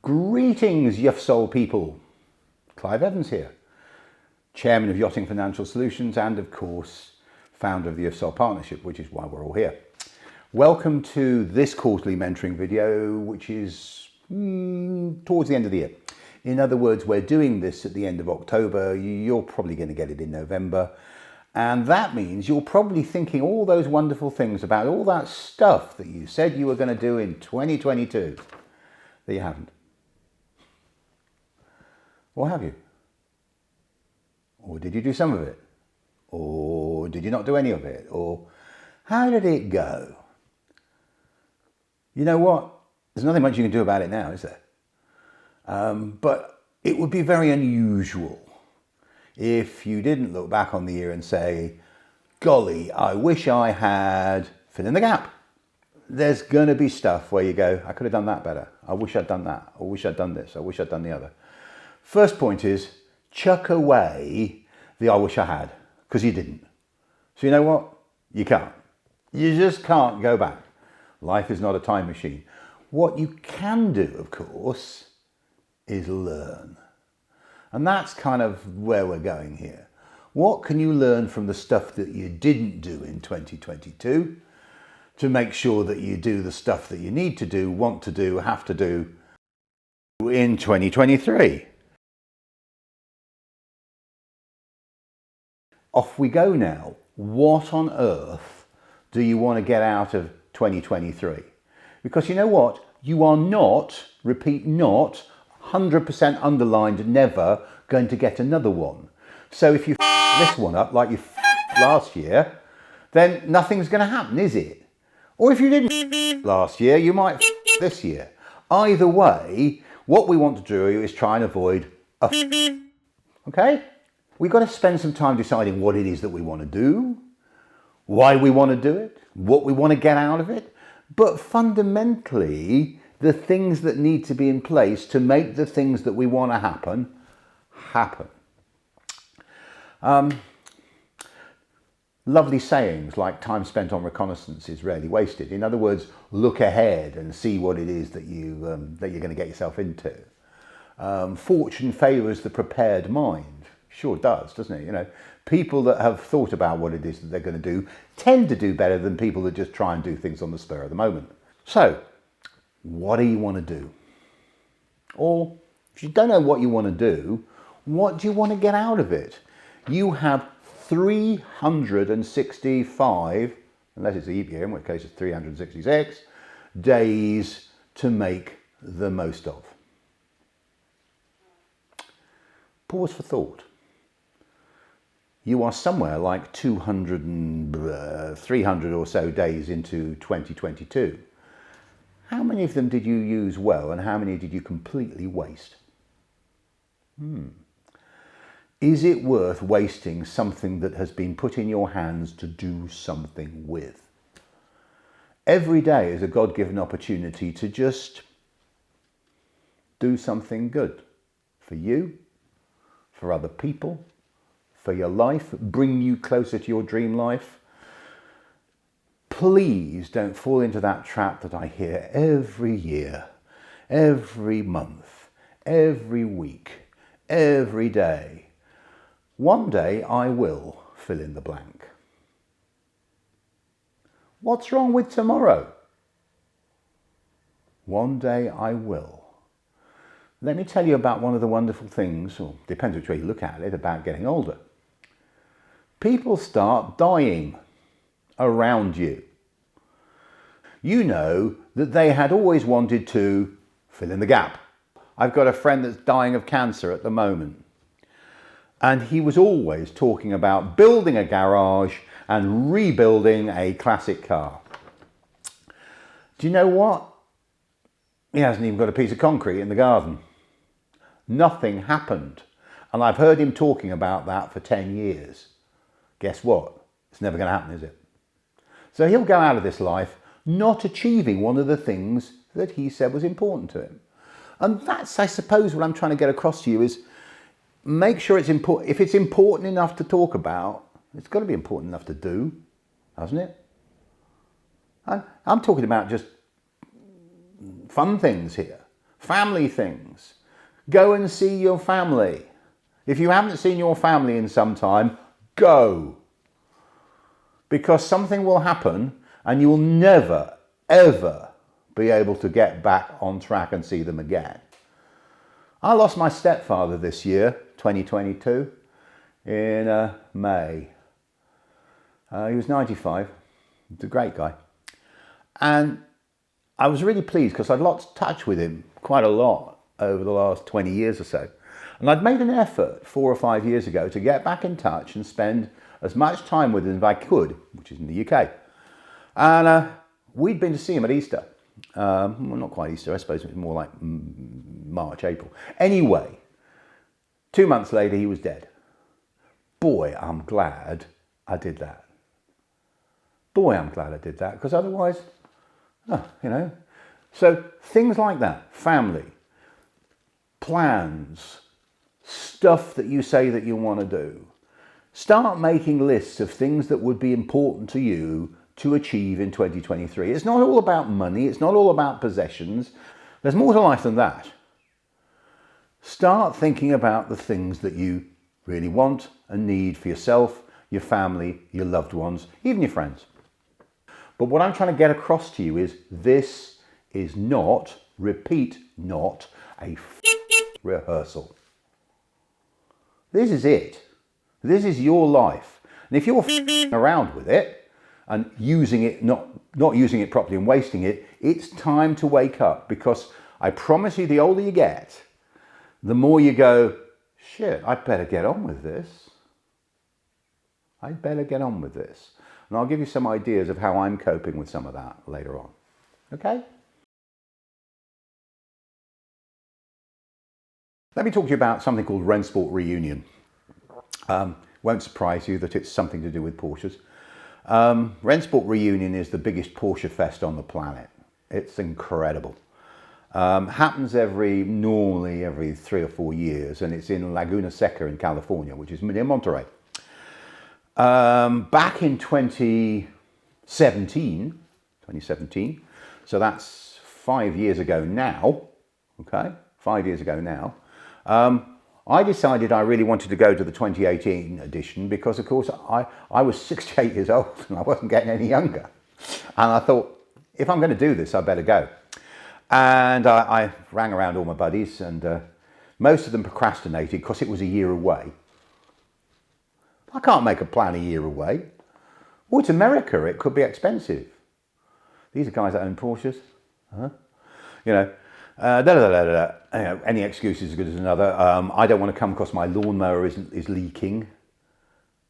Greetings, YUFSOL people. Clive Evans here, Chairman of Yachting Financial Solutions and, of course, founder of the YUFSOL Partnership, which is why we're all here. Welcome to this quarterly mentoring video, which is towards the end of the year. In other words, we're doing this at the end of October. You're probably going to get it in November. And that means you're probably thinking all those wonderful things about all that stuff that you said you were going to do in 2022 that you haven't. Or have you? Or did you do some of it? Or did you not do any of it? Or how did it go? You know what? There's nothing much you can do about it now, is there? But it would be very unusual if you didn't look back on the year and say, golly, I wish I had fill in the gap. There's going to be stuff where you go, I could have done that better. I wish I'd done that. I wish I'd done this. I wish I'd done the other. First point is chuck away the I wish I had, because you didn't. So you know what? You can't. You just can't go back. Life is not a time machine. What you can do, of course, is learn. And that's kind of where we're going here. What can you learn from the stuff that you didn't do in 2022 to make sure that you do the stuff that you need to do, want to do, have to do in 2023? Off we go now. What on earth do you want to get out of 2023? Because you know what? You are not, repeat, not 100% underlined, never going to get another one. So if you this one up like you last year, then nothing's going to happen, is it? Or if you didn't last year, you might this year. Either way, what we want to do is try and avoid a okay? We've got to spend some time deciding what it is that we want to do, why we want to do it, what we want to get out of it, but fundamentally, the things that need to be in place to make the things that we want to happen, happen. Lovely sayings like time spent on reconnaissance is rarely wasted. In other words, look ahead and see what it is that you're going to get yourself into. Fortune favours the prepared mind. Sure does, doesn't it? You know, people that have thought about what it is that they're going to do tend to do better than people that just try and do things on the spur of the moment. So, what do you want to do? Or if you don't know what you want to do, what do you want to get out of it? You have 365, unless it's a leap year, in which case it's 366, days to make the most of. Pause for thought. You are somewhere like 300 or so days into 2022. How many of them did you use well and how many did you completely waste? Is it worth wasting something that has been put in your hands to do something with? Every day is a God-given opportunity to just do something good for you, for other people, for your life, bring you closer to your dream life. Please don't fall into that trap that I hear every year, every month, every week, every day. One day I will fill in the blank. What's wrong with tomorrow? One day I will. Let me tell you about one of the wonderful things, or depends which way you look at it, about getting older. People start dying around you. You know that they had always wanted to fill in the gap. I've got a friend that's dying of cancer at the moment. And he was always talking about building a garage and rebuilding a classic car. Do you know what? He hasn't even got a piece of concrete in the garden. Nothing happened. And I've heard him talking about that for 10 years. Guess what? It's never going to happen, is it? So he'll go out of this life not achieving one of the things that he said was important to him. And that's, I suppose, what I'm trying to get across to you is make sure it's important. If it's important enough to talk about, it's got to be important enough to do, hasn't it? I'm talking about just fun things here. family things. Go and see your family. If you haven't seen your family in some time, go. Because something will happen and you will never, ever be able to get back on track and see them again. I lost my stepfather this year, 2022, in May. He was 95. He's a great guy. And I was really pleased because I'd lost touch with him quite a lot over the last 20 years or so. And I'd made an effort 4 or 5 years ago to get back in touch and spend as much time with him as I could, which is in the UK. And we'd been to see him at Easter. Well, not quite Easter, I suppose it was more like March, April. Anyway, 2 months later, he was dead. Boy, I'm glad I did that. Boy, I'm glad I did that, because otherwise, you know. So things like that, family, plans, stuff that you say that you want to do. Start making lists of things that would be important to you to achieve in 2023. It's not all about money. It's not all about possessions. There's more to life than that. Start thinking about the things that you really want and need for yourself, your family, your loved ones, even your friends. But what I'm trying to get across to you is this is not, repeat, not a rehearsal. This is it. This is your life. And if you're around with it and using it, not using it properly and wasting it, it's time to wake up, because I promise you, the older you get, the more you go, shit, I'd better get on with this. I'd better get on with this. And I'll give you some ideas of how I'm coping with some of that later on. Okay? Let me talk to you about something called Rennsport Reunion. Won't surprise you that it's something to do with Porsches. Rennsport Reunion is the biggest Porsche fest on the planet. It's incredible. Happens normally every 3 or 4 years, and it's in Laguna Seca in California, which is near Monterey. Back in 2017, so that's 5 years ago now, okay, 5 years ago now, I decided I really wanted to go to the 2018 edition because, of course, I was 68 years old and I wasn't getting any younger. And I thought, if I'm going to do this, I better go. And I rang around all my buddies, and most of them procrastinated because it was a year away. I can't make a plan a year away. Well, it's America, it could be expensive. These are guys that own Porsches. You know, any excuse is as good as another. I don't want to come because my lawnmower is leaking.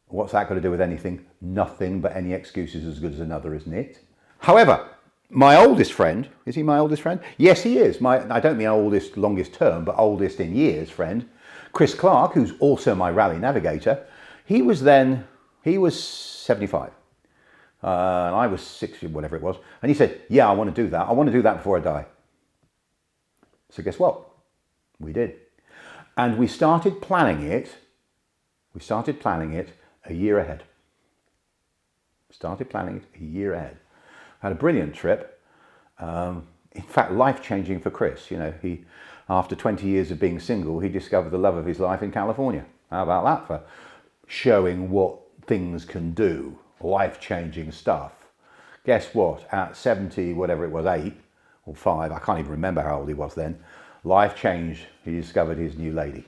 What's that got to do with anything? Nothing, but any excuse is as good as another, isn't it? However, my oldest friend, is he my oldest friend? Yes, he is. I don't mean oldest, longest term, but oldest in years friend. Chris Clark, who's also my rally navigator, he was 75. And I was 60, whatever it was. And he said, yeah, I want to do that. I want to do that before I die. So guess what? We did. And we started planning it. A year ahead. Had a brilliant trip. In fact, life-changing for Chris. You know, after 20 years of being single, he discovered the love of his life in California. How about that for showing what things can do? Life-changing stuff. Guess what? At 70, whatever it was, 8 or 5, I can't even remember how old he was then. Life changed. He discovered his new lady.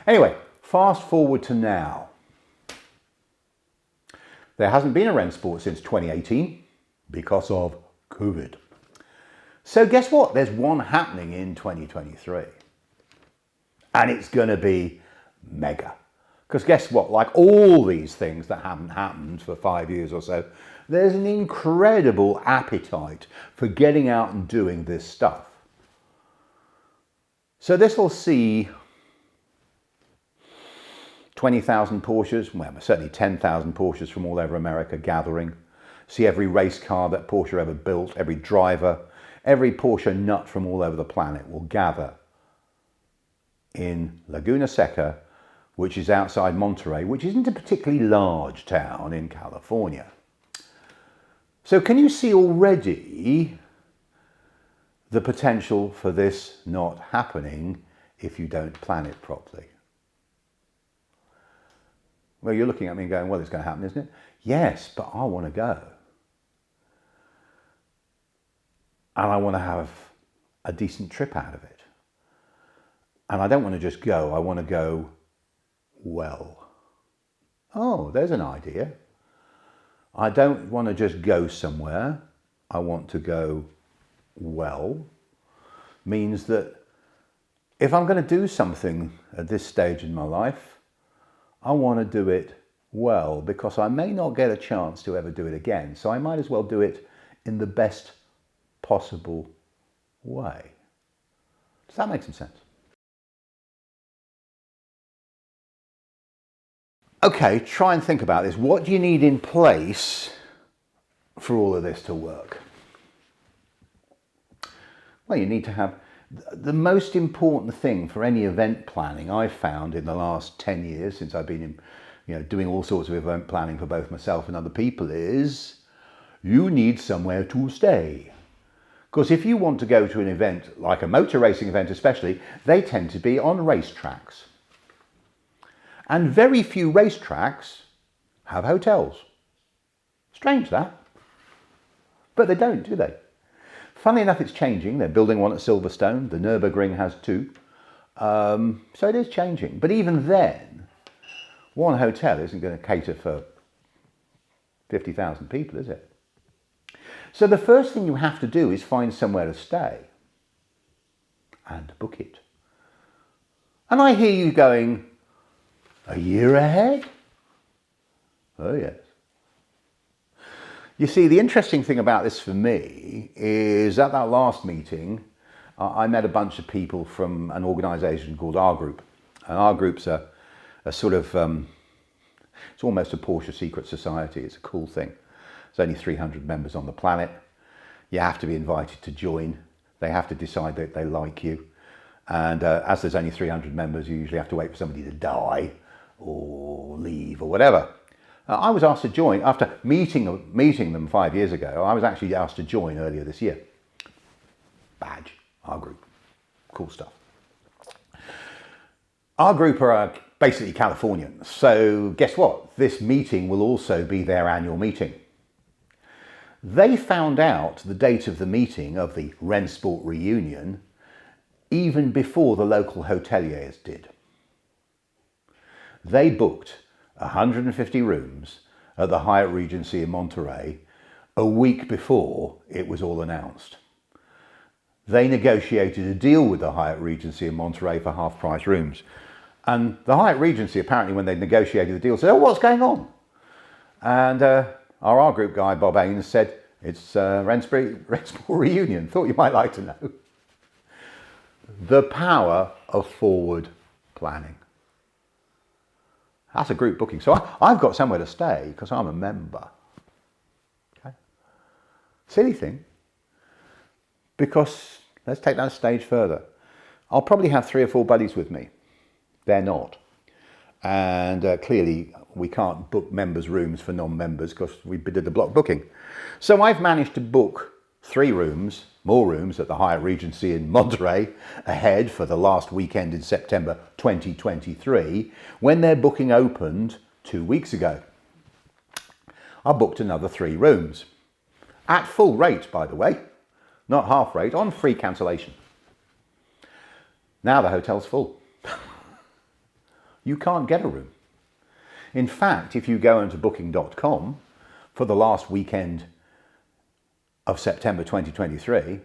Anyway, fast forward to now. There hasn't been a Rennsport since 2018 because of COVID. So guess what? There's one happening in 2023. And it's going to be mega. Because guess what? Like all these things that haven't happened for 5 years or so, there's an incredible appetite for getting out and doing this stuff. So this will see 20,000 Porsches, well, certainly 10,000 Porsches from all over America gathering. See every race car that Porsche ever built, every driver, every Porsche nut from all over the planet will gather in Laguna Seca, which is outside Monterey, which isn't a particularly large town in California. So can you see already the potential for this not happening if you don't plan it properly. Well, you're looking at me and going, well, it's going to happen, isn't it? Yes, but I want to go. And I want to have a decent trip out of it. And I don't want to just go, I want to go well. Oh, there's an idea. I don't want to just go somewhere. I want to go well. Means that if I'm going to do something at this stage in my life, I want to do it well, because I may not get a chance to ever do it again. So I might as well do it in the best possible way. Does that make some sense? Okay, try and think about this. What do you need in place for all of this to work? Well, you need to have the most important thing for any event planning I've found in the last 10 years since I've been doing all sorts of event planning for both myself and other people is you need somewhere to stay. Because if you want to go to an event, like a motor racing event especially, they tend to be on racetracks. And very few racetracks have hotels. Strange that. But they don't, do they? Funnily enough, it's changing. They're building one at Silverstone. The Nürburgring has two. So it is changing. But even then, one hotel isn't going to cater for 50,000 people, is it? So the first thing you have to do is find somewhere to stay and book it. And I hear you going, a year ahead? Oh, yes. You see, the interesting thing about this for me is at that last meeting, I met a bunch of people from an organisation called R Group. And R Group's a sort of, it's almost a Porsche secret society. It's a cool thing. There's only 300 members on the planet. You have to be invited to join. They have to decide that they like you. And as there's only 300 members, you usually have to wait for somebody to die or leave or whatever. I was asked to join after meeting them 5 years ago. I was actually asked to join earlier this year. Badge, R Group, cool stuff. R Group are basically Californians, so guess what? This meeting will also be their annual meeting. They found out the date of the meeting of the Rennsport reunion even before the local hoteliers did. They booked 150 rooms at the Hyatt Regency in Monterey a week before it was all announced. They negotiated a deal with the Hyatt Regency in Monterey for half-price rooms. And the Hyatt Regency, apparently, when they negotiated the deal, said, oh, what's going on? And our R Group guy, Bob Ains, said, it's Rennsport reunion. Thought you might like to know. The power of forward planning. That's a group booking. So I've got somewhere to stay because I'm a member. Okay. Silly thing. Because, let's take that a stage further. I'll probably have 3 or 4 buddies with me. They're not. And clearly we can't book members' rooms for non-members because we did the block booking. So I've managed to book 3 rooms, more rooms at the Hyatt Regency in Monterey ahead for the last weekend in September 2023 when their booking opened 2 weeks ago. I booked another 3 rooms at full rate, by the way, not half rate, on free cancellation. Now the hotel's full. You can't get a room. In fact, if you go into booking.com for the last weekend of September 2023,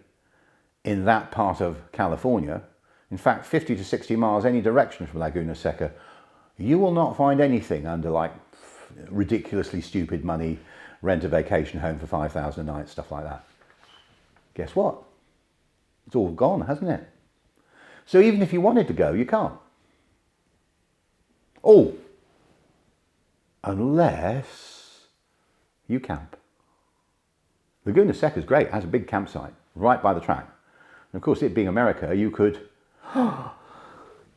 in that part of California, in fact 50 to 60 miles any direction from Laguna Seca, you will not find anything under like ridiculously stupid money, rent a vacation home for 5,000 a night, stuff like that. Guess what? It's all gone, hasn't it? So even if you wanted to go, you can't. Oh, unless you camp. Laguna Seca is great. It has a big campsite right by the track. And of course, it being America, you could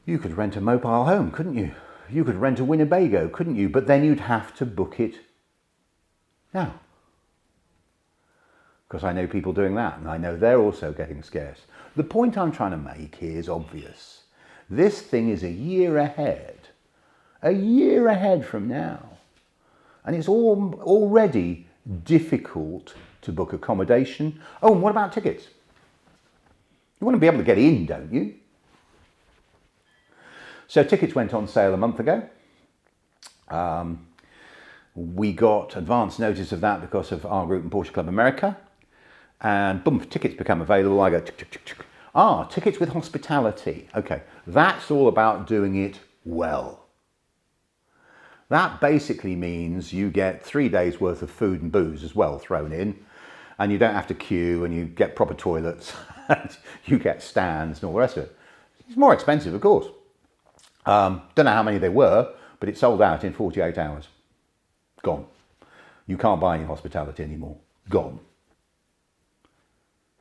rent a mobile home, couldn't you? You could rent a Winnebago, couldn't you? But then you'd have to book it now. because I know people doing that, and I know they're also getting scarce. The point I'm trying to make here is obvious. This thing is a year ahead from now. And it's already difficult to book accommodation. Oh, and what about tickets? You want to be able to get in, don't you? So tickets went on sale a month ago. We got advance notice of that because of our group and Porsche Club America. And boom, tickets become available. I go, tick, tick, tick, tick. Tickets with hospitality. Okay, that's all about doing it well. That basically means you get 3 days worth of food and booze as well thrown in, and you don't have to queue, and you get proper toilets, and you get stands and all the rest of it. It's more expensive, of course. Don't know how many there were, but it sold out in 48 hours. Gone. You can't buy any hospitality anymore. Gone.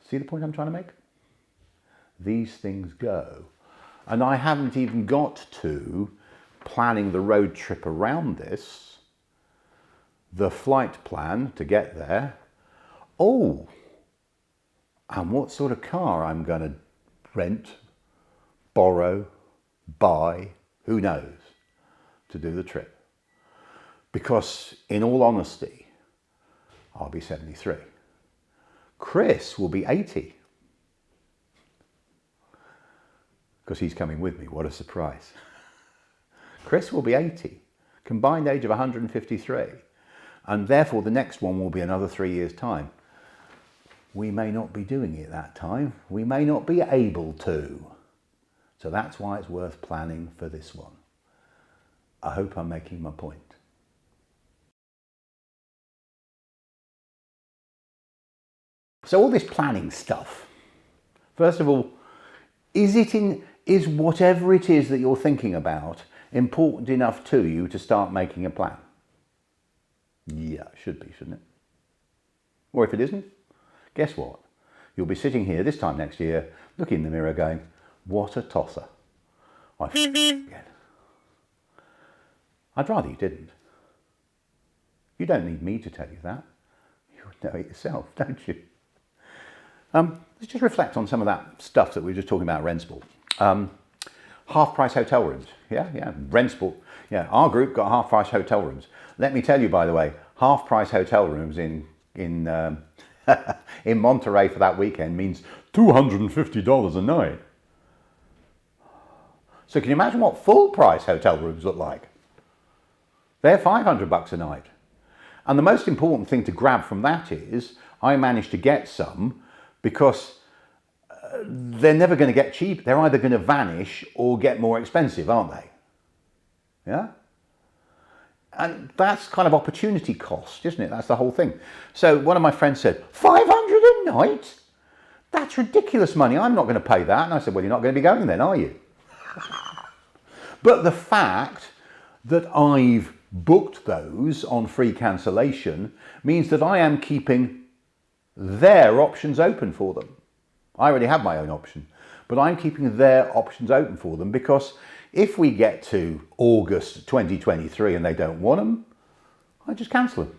See the point I'm trying to make? These things go. And I haven't even got to planning the road trip around this, the flight plan to get there. Oh, and what sort of car I'm going to rent, borrow, buy, who knows, to do the trip. Because in all honesty, I'll be 73. Chris will be 80. Because he's coming with me. What a surprise. Chris will be 80, combined age of 153. And therefore the next one will be another 3 years' time. We may not be doing it that time. We may not be able to. So that's why it's worth planning for this one. I hope I'm making my point. So all this planning stuff, first of all, is whatever it is that you're thinking about important enough to you to start making a plan? Yeah, it should be, shouldn't it? Or if it isn't, guess what? You'll be sitting here this time next year, looking in the mirror going, what a tosser. I f***ed again. I'd rather you didn't. You don't need me to tell you that. You know it yourself, don't you? Let's just reflect on some of that stuff that we were just talking about at Rensport. Half-price hotel rooms. Yeah, Rensport. Yeah, our group got half-price hotel rooms. Let me tell you, by the way, half-price hotel rooms in in Monterey for that weekend means $250 a night. So can you imagine what full-price hotel rooms look like? They're $500 a night. And the most important thing to grab from that is I managed to get some because they're never going to get cheap. They're either going to vanish or get more expensive, aren't they? Yeah? And that's kind of opportunity cost, isn't it? That's the whole thing. So one of my friends said, 500 a night? That's ridiculous money. I'm not going to pay that. And I said, well, you're not going to be going then, are you? But the fact that I've booked those on free cancellation means that I am keeping their options open for them. I already have my own option, but I'm keeping their options open for them because if we get to August 2023 and they don't want them, I just cancel them.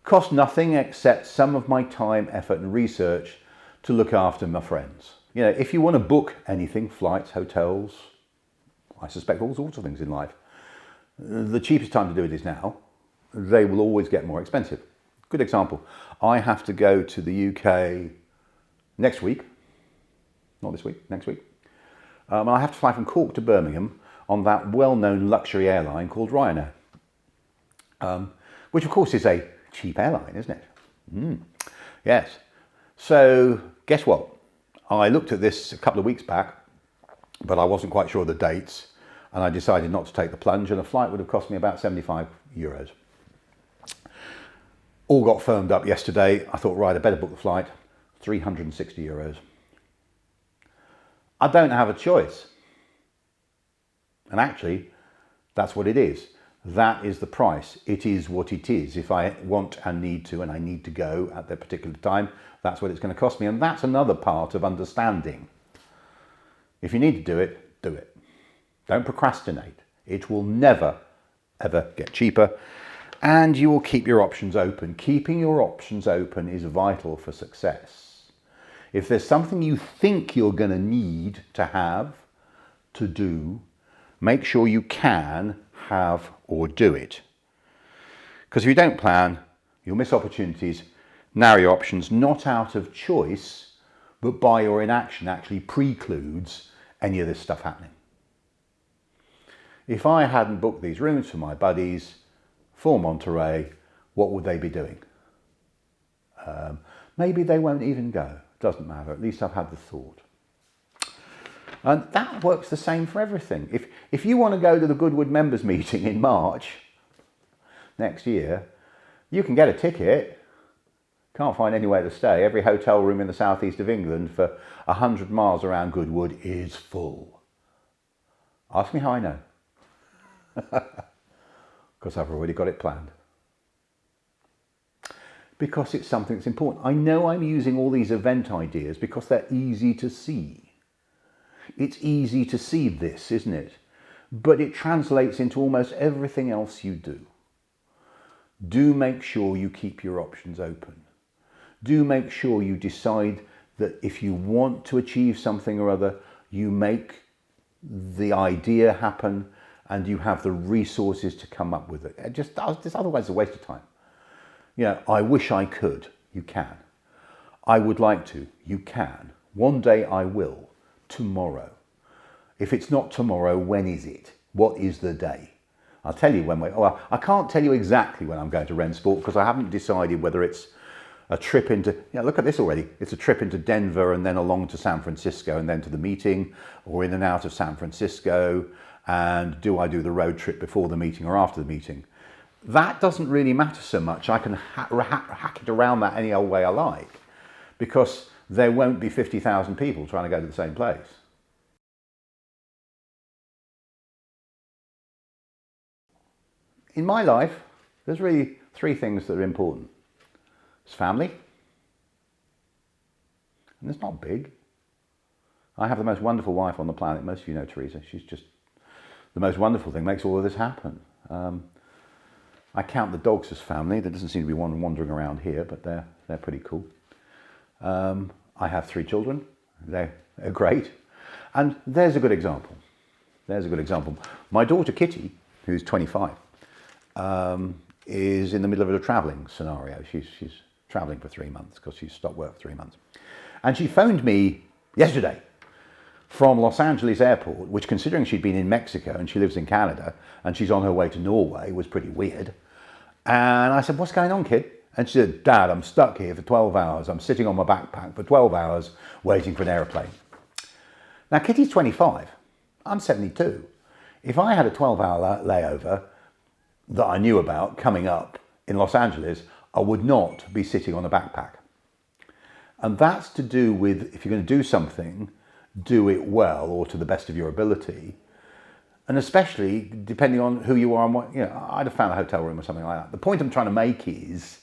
Cost nothing except some of my time, effort and research to look after my friends. You know, if you want to book anything, flights, hotels, I suspect all sorts of things in life, the cheapest time to do it is now. They will always get more expensive. Good example. I have to go to the UK next week. Not this week, next week. I have to fly from Cork to Birmingham on that well-known luxury airline called Ryanair. Which of course is a cheap airline, isn't it? Yes. So guess what? I looked at this a couple of weeks back, but I wasn't quite sure of the dates, and I decided not to take the plunge, and a flight would have cost me about €75. All got firmed up yesterday. I thought, right, I better book the flight. €360. I don't have a choice. And actually, that's what it is. That is the price. It is what it is. If I want and need to, and I need to go at that particular time, that's what it's going to cost me. And that's another part of understanding. If you need to do it, do it. Don't procrastinate. It will never, ever get cheaper. And you will keep your options open. Keeping your options open is vital for success. If there's something you think you're going to need to have, to do, make sure you can have or do it. Because if you don't plan, you'll miss opportunities, narrow your options, not out of choice, but by your inaction actually precludes any of this stuff happening. If I hadn't booked these rooms for my buddies for Monterey, what would they be doing? Maybe they won't even go. Doesn't matter. At least I've had the thought. And that works the same for everything. If you want to go to the Goodwood members meeting in March next year, you can get a ticket. Can't find anywhere to stay. Every hotel room in the southeast of England for 100 miles around Goodwood is full. Ask me how I know. Because I've already got it planned. Because it's something that's important. I know I'm using all these event ideas because they're easy to see. It's easy to see this, isn't it? But it translates into almost everything else you do. Do make sure you keep your options open. Do make sure you decide that if you want to achieve something or other, you make the idea happen and you have the resources to come up with it. Just otherwise it's a waste of time. You know, I wish I could. You can. I would like to. You can. One day I will. Tomorrow. If it's not tomorrow, when is it? What is the day? I'll tell you when well, I can't tell you exactly when I'm going to Rensport because I haven't decided whether it's a trip into, look at this already. It's a trip into Denver and then along to San Francisco and then to the meeting, or in and out of San Francisco. And do I do the road trip before the meeting or after the meeting? That doesn't really matter so much. I can hack it around that any old way I like, because there won't be 50,000 people trying to go to the same place. In my life, there's really three things that are important. It's family, and it's not big. I have the most wonderful wife on the planet. Most of you know Teresa. She's just the most wonderful thing, makes all of this happen. I count the dogs as family. There doesn't seem to be one wandering around here, but they're pretty cool. I have 3 children. They're great. And there's a good example. There's a good example. My daughter Kitty, who's 25, is in the middle of a travelling scenario. She's travelling for 3 months because she's stopped work for 3 months. And she phoned me yesterday from Los Angeles airport, which, considering she'd been in Mexico and she lives in Canada and she's on her way to Norway, was pretty weird. And I said, "What's going on, kid?" And she said, "Dad, I'm stuck here for 12 hours. I'm sitting on my backpack for 12 hours waiting for an aeroplane." Now, Kitty's 25. I'm 72. If I had a 12-hour layover that I knew about coming up in Los Angeles, I would not be sitting on a backpack. And that's to do with, if you're going to do something, do it well or to the best of your ability. And especially depending on who you are and what, I'd have found a hotel room or something like that. The point I'm trying to make is,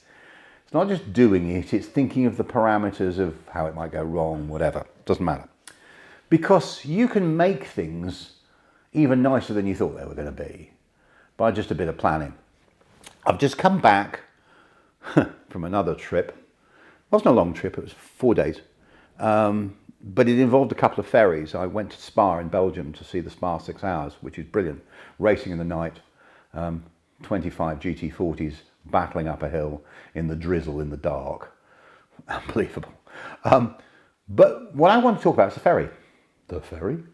it's not just doing it, it's thinking of the parameters of how it might go wrong, whatever. Doesn't matter. Because you can make things even nicer than you thought they were going to be by just a bit of planning. I've just come back from another trip. It wasn't a long trip, it was 4 days. But it involved a couple of ferries. I went to Spa in Belgium to see the Spa 6 Hours, which is brilliant. Racing in the night, 25 GT40s battling up a hill in the drizzle in the dark. Unbelievable. But what I want to talk about is the ferry. The ferry?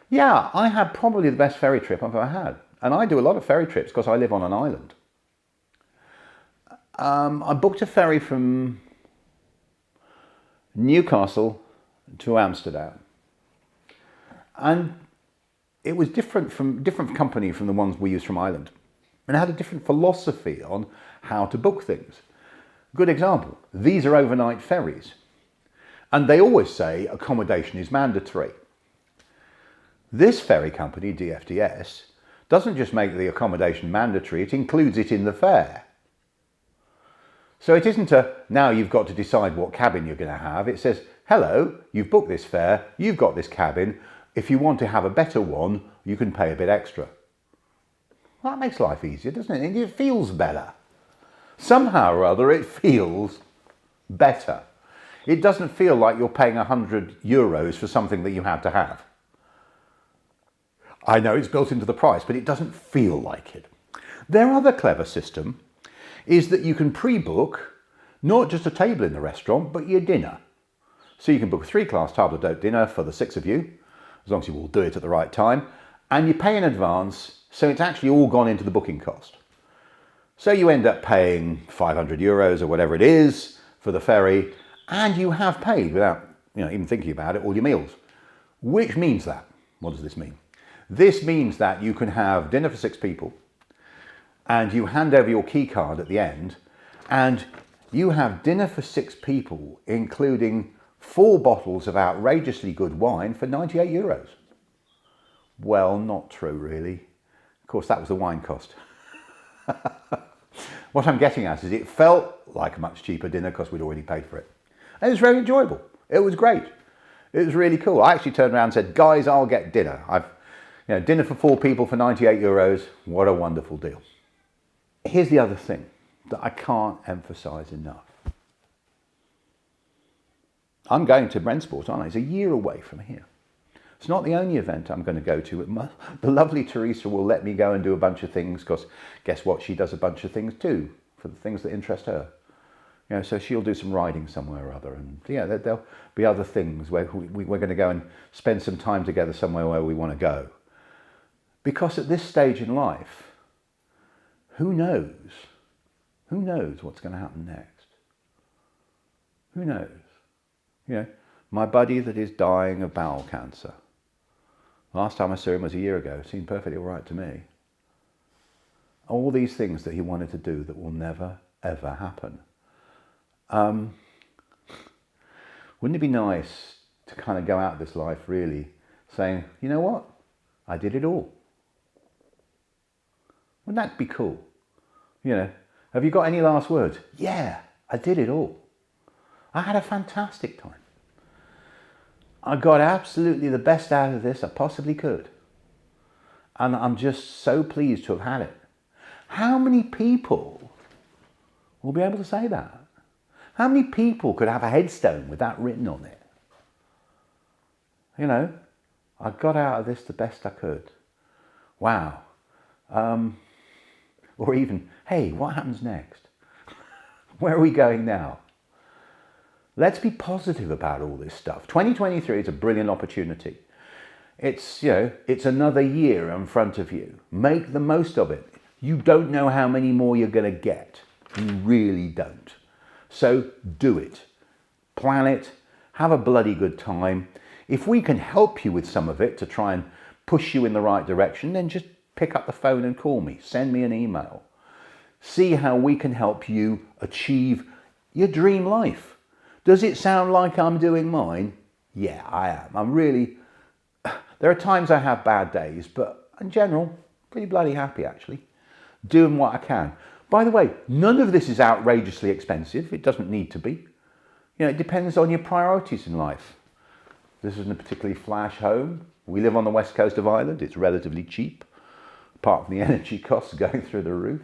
Yeah, I had probably the best ferry trip I've ever had. And I do a lot of ferry trips because I live on an island. I booked a ferry from Newcastle to Amsterdam. And it was different company from the ones we use from Ireland. And it had a different philosophy on how to book things. Good example, these are overnight ferries. And they always say accommodation is mandatory. This ferry company, DFDS, doesn't just make the accommodation mandatory, it includes it in the fare. So it isn't now you've got to decide what cabin you're going to have. It says, hello, you've booked this fare, you've got this cabin. If you want to have a better one, you can pay a bit extra. Well, that makes life easier, doesn't it? And it feels better. Somehow or other it feels better. It doesn't feel like you're paying €100 for something that you had to have. I know it's built into the price, but it doesn't feel like it. Their other clever system is that you can pre-book not just a table in the restaurant, but your dinner. So you can book a 3-class table d'hote dinner for the 6 of you, as long as you will do it at the right time, and you pay in advance, so it's actually all gone into the booking cost. So you end up paying €500 or whatever it is for the ferry, and you have paid without even thinking about it all your meals. Which means that, what does this mean? This means that you can have dinner for 6 people, and you hand over your key card at the end, and you have dinner for 6 people, including 4 bottles of outrageously good wine for €98. Well, not true, really. Of course, that was the wine cost. What I'm getting at is it felt like a much cheaper dinner because we'd already paid for it. And it was very enjoyable. It was great. It was really cool. I actually turned around and said, guys, I'll get dinner. Dinner for 4 people for €98. What a wonderful deal. Here's the other thing that I can't emphasize enough. I'm going to Brentsport, aren't I? It's a year away from here. It's not the only event I'm going to go to. The lovely Teresa will let me go and do a bunch of things because guess what? She does a bunch of things too for the things that interest her. So she'll do some riding somewhere or other. And there'll be other things where we're going to go and spend some time together somewhere where we want to go. Because at this stage in life, who knows? Who knows what's going to happen next? Who knows? My buddy that is dying of bowel cancer. Last time I saw him was a year ago. Seemed perfectly all right to me. All these things that he wanted to do that will never, ever happen. Wouldn't it be nice to kind of go out of this life really saying, you know what? I did it all. Wouldn't that be cool? Have you got any last words? Yeah, I did it all. I had a fantastic time. I got absolutely the best out of this I possibly could. And I'm just so pleased to have had it. How many people will be able to say that? How many people could have a headstone with that written on it? I got out of this the best I could. Wow. Or even, hey, what happens next? Where are we going now? Let's be positive about all this stuff. 2023 is a brilliant opportunity. It's another year in front of you. Make the most of it. You don't know how many more you're going to get. You really don't. So do it. Plan it. Have a bloody good time. If we can help you with some of it to try and push you in the right direction, then just pick up the phone and call me. Send me an email. See how we can help you achieve your dream life. Does it sound like I'm doing mine? Yeah, I am. There are times I have bad days, but in general, pretty bloody happy actually. Doing what I can. By the way, none of this is outrageously expensive. It doesn't need to be. It depends on your priorities in life. This isn't a particularly flash home. We live on the west coast of Ireland. It's relatively cheap, apart from the energy costs going through the roof.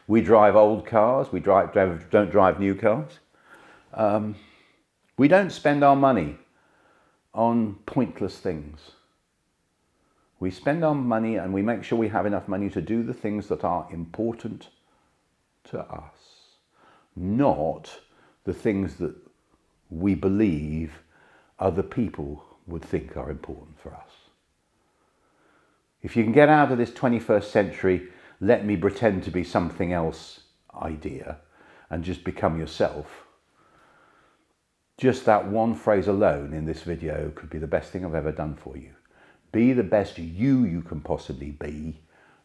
We drive old cars. We don't drive new cars. We don't spend our money on pointless things. We spend our money and we make sure we have enough money to do the things that are important to us, not the things that we believe other people would think are important for us. If you can get out of this 21st century, let me pretend to be something else idea and just become yourself, just that one phrase alone in this video could be the best thing I've ever done for you. Be the best you can possibly be,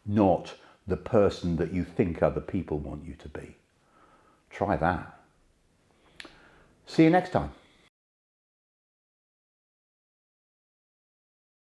not the person that you think other people want you to be. Try that. See you next time.